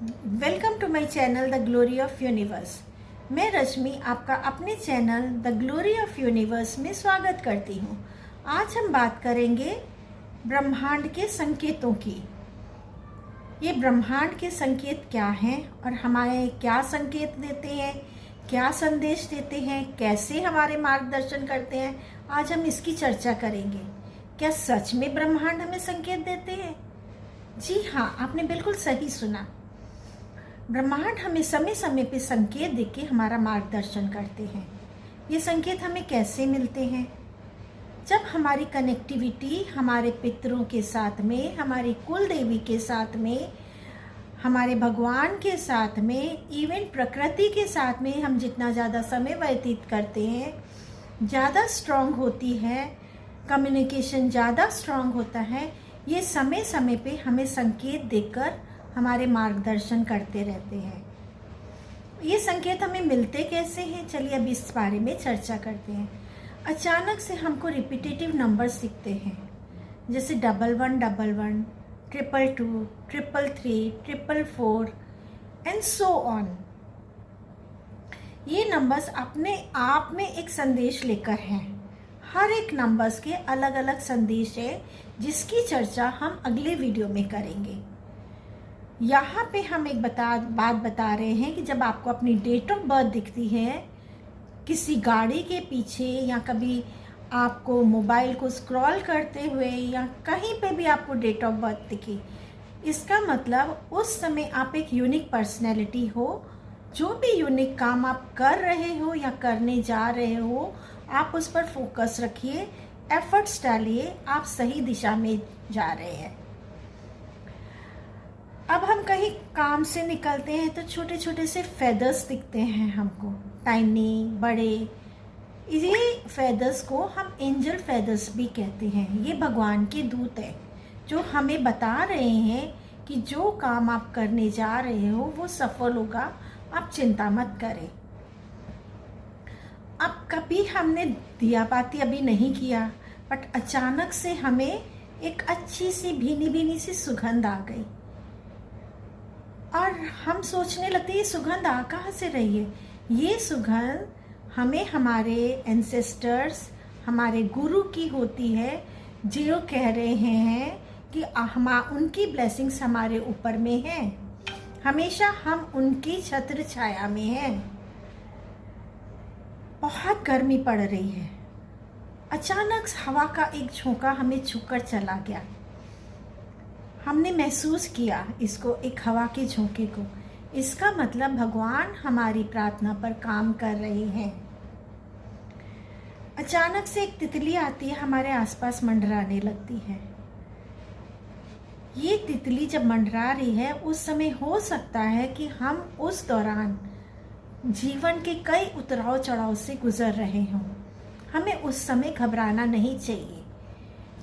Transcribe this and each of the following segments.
Welcome to my channel the glory of universe. मैं रश्मि आपका अपने channel the glory of universe में स्वागत करती हूँ। आज हम बात करेंगे ब्रह्मांड के संकेतों की। ये ब्रह्मांड के संकेत क्या हैं और हमारे क्या संकेत देते हैं, क्या संदेश देते हैं, कैसे हमारे मार्गदर्शन करते हैं, आज हम इसकी चर्चा करेंगे। क्या सच में ब्रह्मांड हमें संकेत देते हैं? जी हाँ, आपने बिल्कुल सही सुना। ब्रह्मांड हमें समय समय पे संकेत देके हमारा मार्गदर्शन करते हैं। ये संकेत हमें कैसे मिलते हैं? जब हमारी कनेक्टिविटी हमारे पितरों के साथ में, हमारी कुल देवी के साथ में, हमारे भगवान के साथ में, इवन प्रकृति के साथ में हम जितना ज़्यादा समय व्यतीत करते हैं, ज़्यादा स्ट्रांग होती है, कम्युनिकेशन ज़्यादा स्ट्रांग होता है। ये समय समय पे हमें संकेत देकर हमारे मार्गदर्शन करते रहते हैं। ये संकेत हमें मिलते कैसे हैं? चलिए अब इस बारे में चर्चा करते हैं। अचानक से हमको रिपीटेटिव नंबर्स दिखते हैं, जैसे 1111, 222, 333, 444 एंड सो ऑन। ये नंबर्स अपने आप में एक संदेश लेकर हैं। हर एक नंबर्स के अलग अलग संदेश है, जिसकी चर्चा हम अगले वीडियो में करेंगे। यहाँ पे हम एक बात बता रहे हैं कि जब आपको अपनी डेट ऑफ बर्थ दिखती है किसी गाड़ी के पीछे, या कभी आपको मोबाइल को स्क्रॉल करते हुए, या कहीं पे भी आपको डेट ऑफ बर्थ दिखी, इसका मतलब उस समय आप एक यूनिक पर्सनैलिटी हो। जो भी यूनिक काम आप कर रहे हो या करने जा रहे हो, आप उस पर फोकस रखिए, एफर्ट्स डालिए, आप सही दिशा में जा रहे हैं। अब हम कहीं काम से निकलते हैं तो छोटे छोटे से फेदर्स दिखते हैं हमको, टाइनी, बड़े। ये फेदर्स को हम एंजल फेदर्स भी कहते हैं। ये भगवान के दूत है जो हमें बता रहे हैं कि जो काम आप करने जा रहे हो वो सफल होगा, आप चिंता मत करें। अब कभी हमने दिया बाती अभी नहीं किया, बट अचानक से हमें एक अच्छी सी भीनी भीनी सी सुगंध आ गई और हम सोचने लगते ये सुगंध आ कहाँ से रही है। ये सुगंध हमें हमारे एंसेस्टर्स, हमारे गुरु की होती है, जो कह रहे हैं कि उनकी ब्लेसिंग्स हमारे ऊपर में हैं, हमेशा हम उनकी छत्र छाया में हैं। बहुत गर्मी पड़ रही है, अचानक हवा का एक झोंका हमें छूकर चला गया। हमने महसूस किया इसको, एक हवा के झोंके को। इसका मतलब भगवान हमारी प्रार्थना पर काम कर रहे हैं। अचानक से एक तितली आती है, हमारे आसपास मंडराने लगती है। ये तितली जब मंडरा रही है, उस समय हो सकता है कि हम उस दौरान जीवन के कई उतराव चढ़ाव से गुजर रहे हों। हमें उस समय घबराना नहीं चाहिए,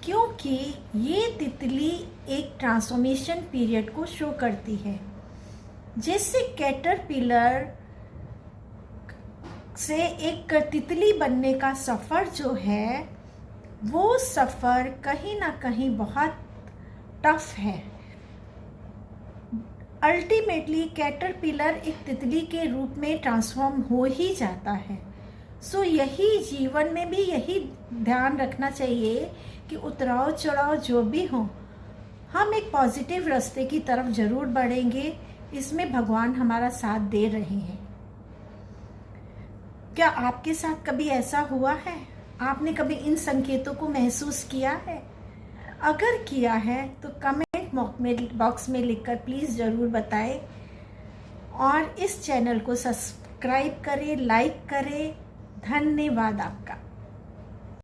क्योंकि ये तितली एक ट्रांसफॉर्मेशन पीरियड को शो करती है। जैसे कैटरपिलर से एक तितली बनने का सफ़र जो है, वो सफ़र कहीं ना कहीं बहुत टफ है। अल्टीमेटली कैटरपिलर एक तितली के रूप में ट्रांसफॉर्म हो ही जाता है। सो यही जीवन में भी यही ध्यान रखना चाहिए कि उतराव चढ़ाव जो भी हो, हम एक पॉजिटिव रास्ते की तरफ जरूर बढ़ेंगे। इसमें भगवान हमारा साथ दे रहे हैं। क्या आपके साथ कभी ऐसा हुआ है? आपने कभी इन संकेतों को महसूस किया है? अगर किया है तो कमेंट बॉक्स में लिखकर प्लीज़ ज़रूर बताएं, और इस चैनल को सब्सक्राइब करें, लाइक करें। धन्यवाद आपका।